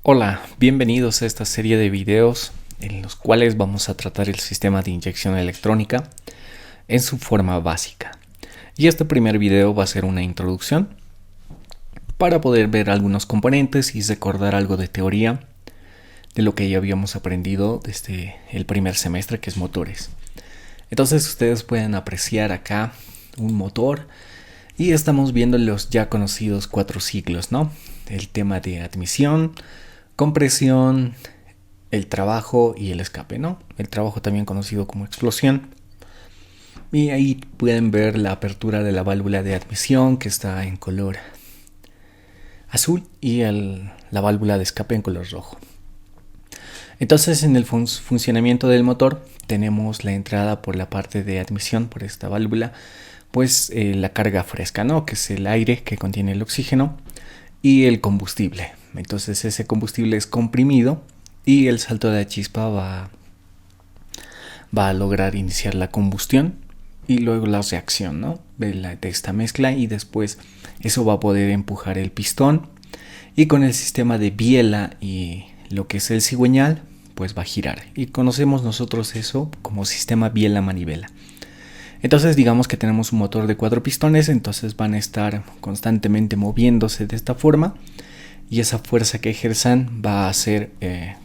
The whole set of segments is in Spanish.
Hola, bienvenidos a esta serie de videos en los cuales vamos a tratar el sistema de inyección electrónica en su forma básica. Y este primer video va a ser una introducción para poder ver algunos componentes y recordar algo de teoría de lo que ya habíamos aprendido desde el primer semestre, que es motores. Entonces ustedes pueden apreciar acá un motor y estamos viendo los ya conocidos 4 ciclos, ¿no? El tema de admisión, compresión, el trabajo y el escape, ¿no? El trabajo también conocido como explosión. Y ahí pueden ver la apertura de la válvula de admisión, que está en color azul, y la válvula de escape en color rojo. Entonces, en el funcionamiento del motor tenemos la entrada por la parte de admisión, por esta válvula, pues la carga fresca, ¿no? Que es el aire que contiene el oxígeno y el combustible. Entonces ese combustible es comprimido y el salto de chispa va a lograr iniciar la combustión y luego la reacción, ¿no? de esta mezcla, y después eso va a poder empujar el pistón, y con el sistema de biela y lo que es el cigüeñal pues va a girar, y conocemos nosotros eso como sistema biela-manivela. Entonces digamos que tenemos un motor de 4 pistones, entonces van a estar constantemente moviéndose de esta forma, y esa fuerza que ejerzan va a hacer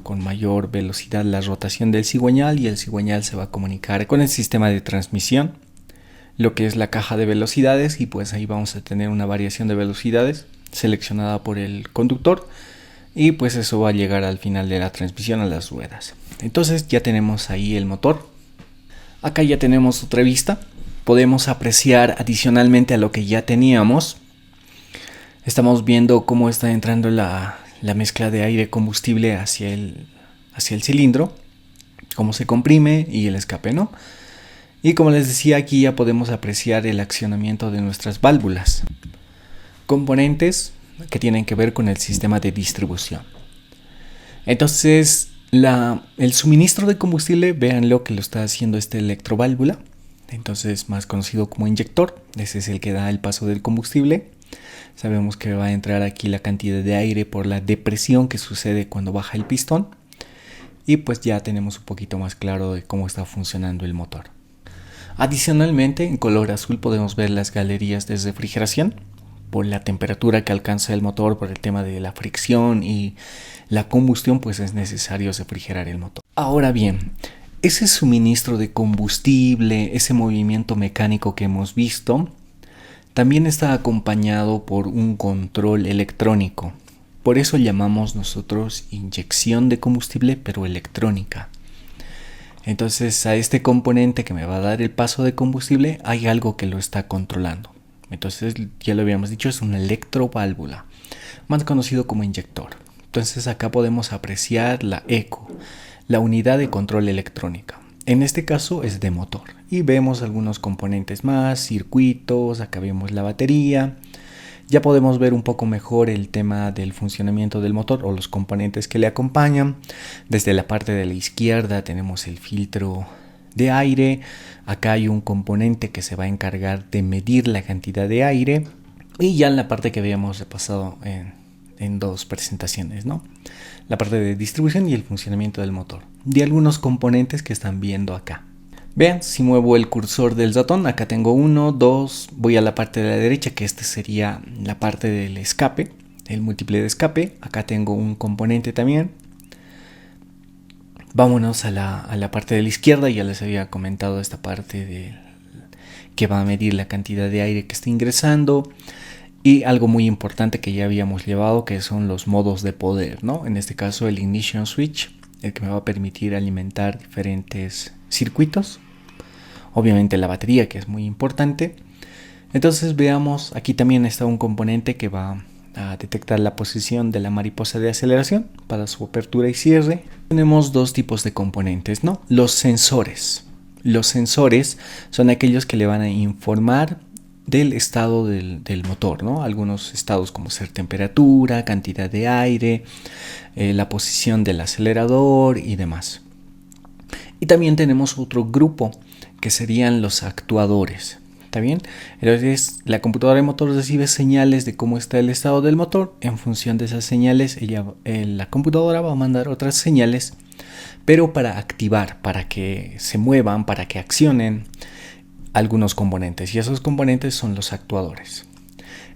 con mayor velocidad la rotación del cigüeñal, y el cigüeñal se va a comunicar con el sistema de transmisión, lo que es la caja de velocidades, y pues ahí vamos a tener una variación de velocidades seleccionada por el conductor, y pues eso va a llegar al final de la transmisión a las ruedas. Entonces ya tenemos ahí el motor. Acá ya tenemos otra vista. Podemos apreciar adicionalmente a lo que ya teníamos. Estamos viendo cómo está entrando la mezcla de aire combustible hacia el cilindro, cómo se comprime y el escape, ¿no? Y como les decía, aquí ya podemos apreciar el accionamiento de nuestras válvulas, componentes que tienen que ver con el sistema de distribución. Entonces el suministro de combustible, vean lo que lo está haciendo esta electroválvula, entonces más conocido como inyector. Ese es el que da el paso del combustible. Sabemos que va a entrar aquí la cantidad de aire por la depresión que sucede cuando baja el pistón, y pues ya tenemos un poquito más claro de cómo está funcionando el motor. Adicionalmente, en color azul podemos ver las galerías de refrigeración por la temperatura que alcanza el motor, por el tema de la fricción y la combustión, pues es necesario refrigerar el motor. Ahora bien, ese suministro de combustible, ese movimiento mecánico que hemos visto, también está acompañado por un control electrónico. Por eso llamamos nosotros inyección de combustible, pero electrónica. Entonces a este componente que me va a dar el paso de combustible hay algo que lo está controlando. Entonces ya lo habíamos dicho, es una electroválvula, más conocido como inyector. Entonces acá podemos apreciar la ECO, la unidad de control electrónica. En este caso es de motor, y vemos algunos componentes más, circuitos, acá vemos la batería. Ya podemos ver un poco mejor el tema del funcionamiento del motor o los componentes que le acompañan. Desde la parte de la izquierda tenemos el filtro de aire. Acá hay un componente que se va a encargar de medir la cantidad de aire, y ya en la parte que habíamos repasado en 2 presentaciones, ¿no? La parte de distribución y el funcionamiento del motor, de algunos componentes que están viendo acá. Vean, si muevo el cursor del ratón, acá tengo 1, 2, voy a la parte de la derecha, que este sería la parte del escape, el múltiple de escape. Acá tengo un componente también. Vámonos a la parte de la izquierda. Ya les había comentado esta parte que va a medir la cantidad de aire que está ingresando, y algo muy importante que ya habíamos llevado, que son los modos de poder, ¿no? En este caso el ignition switch, el que me va a permitir alimentar diferentes circuitos. Obviamente la batería, que es muy importante. Entonces veamos, aquí también está un componente que va a detectar la posición de la mariposa de aceleración para su apertura y cierre. Tenemos 2 tipos de componentes, ¿no? Los sensores. Los sensores son aquellos que le van a informar del estado del motor, ¿no? Algunos estados como ser temperatura, cantidad de aire, la posición del acelerador y demás. Y también tenemos otro grupo que serían los actuadores. ¿Está bien? Entonces la computadora de motor recibe señales de cómo está el estado del motor. En función de esas señales, la computadora va a mandar otras señales, pero para activar, para que se muevan, para que accionen algunos componentes. Y esos componentes son los actuadores.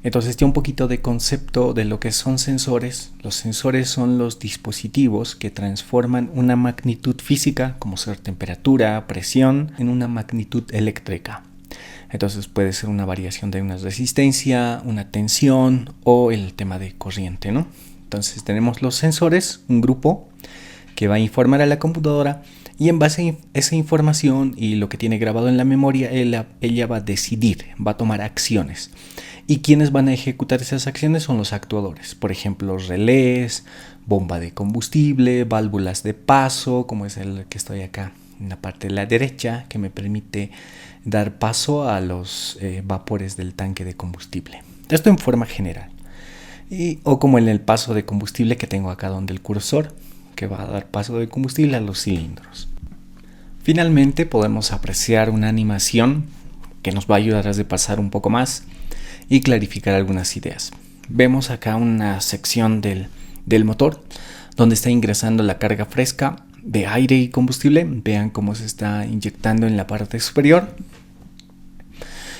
Entonces ya un poquito de concepto de lo que son sensores. Los sensores son los dispositivos que transforman una magnitud física, como ser temperatura, presión, en una magnitud eléctrica. Entonces puede ser una variación de una resistencia, una tensión o el tema de corriente, ¿no? Entonces tenemos los sensores, un grupo que va a informar a la computadora, y en base a esa información y lo que tiene grabado en la memoria, ella va a decidir, va a tomar acciones. Y quienes van a ejecutar esas acciones son los actuadores. Por ejemplo, relés, bomba de combustible, válvulas de paso, como es el que estoy acá en la parte de la derecha, que me permite dar paso a los vapores del tanque de combustible. Esto en forma general. O como en el paso de combustible que tengo acá donde el cursor, que va a dar paso de combustible a los cilindros. Finalmente podemos apreciar una animación que nos va a ayudar a repasar un poco más y clarificar algunas ideas. Vemos acá una sección del motor donde está ingresando la carga fresca de aire y combustible. Vean cómo se está inyectando en la parte superior.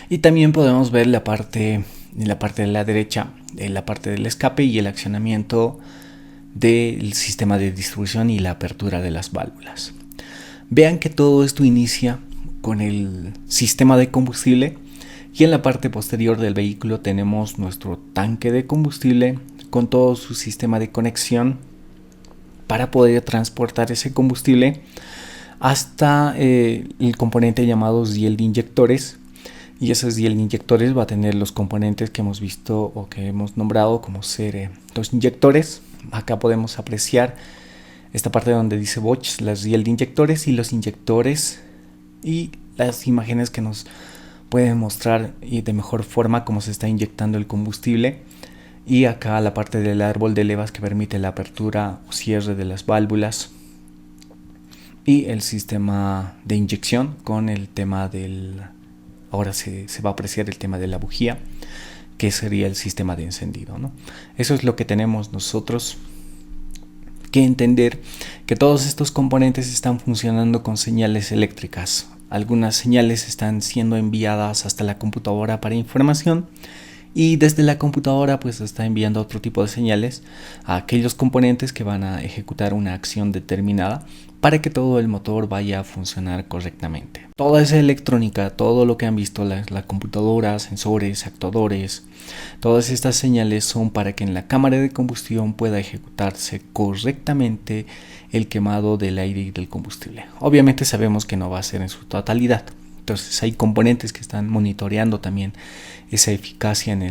Y también podemos ver en la parte de la derecha, la parte del escape y el accionamiento del sistema de distribución y la apertura de las válvulas. Vean que todo esto inicia con el sistema de combustible, y en la parte posterior del vehículo tenemos nuestro tanque de combustible con todo su sistema de conexión para poder transportar ese combustible hasta el componente llamado riel de inyectores. Y esos riel de inyectores va a tener los componentes que hemos visto o que hemos nombrado como ser los inyectores. Acá podemos apreciar esta parte donde dice Bosch, las riel de inyectores y los inyectores, y las imágenes que nos pueden mostrar y de mejor forma cómo se está inyectando el combustible. Y acá la parte del árbol de levas que permite la apertura o cierre de las válvulas, y el sistema de inyección con el tema ahora se va a apreciar el tema de la bujía, que sería el sistema de encendido, ¿no? Eso es lo que tenemos nosotros que entender, que todos estos componentes están funcionando con señales eléctricas. Algunas señales están siendo enviadas hasta la computadora para información, y desde la computadora pues está enviando otro tipo de señales a aquellos componentes que van a ejecutar una acción determinada para que todo el motor vaya a funcionar correctamente. Toda esa electrónica, todo lo que han visto, la computadora, sensores, actuadores, todas estas señales son para que en la cámara de combustión pueda ejecutarse correctamente el quemado del aire y del combustible. Obviamente sabemos que no va a ser en su totalidad. Entonces hay componentes que están monitoreando también esa eficacia en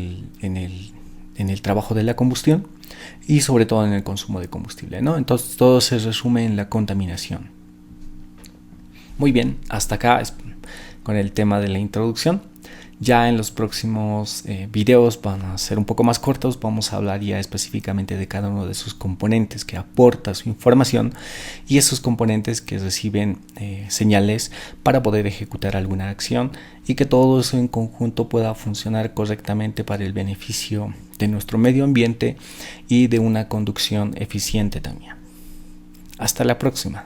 el trabajo de la combustión y sobre todo en el consumo de combustible, ¿no? Entonces todo se resume en la contaminación. Muy bien, hasta acá con el tema de la introducción. Ya en los próximos videos van a ser un poco más cortos. Vamos a hablar ya específicamente de cada uno de sus componentes que aporta su información, y esos componentes que reciben señales para poder ejecutar alguna acción, y que todo eso en conjunto pueda funcionar correctamente para el beneficio de nuestro medio ambiente y de una conducción eficiente también. Hasta la próxima.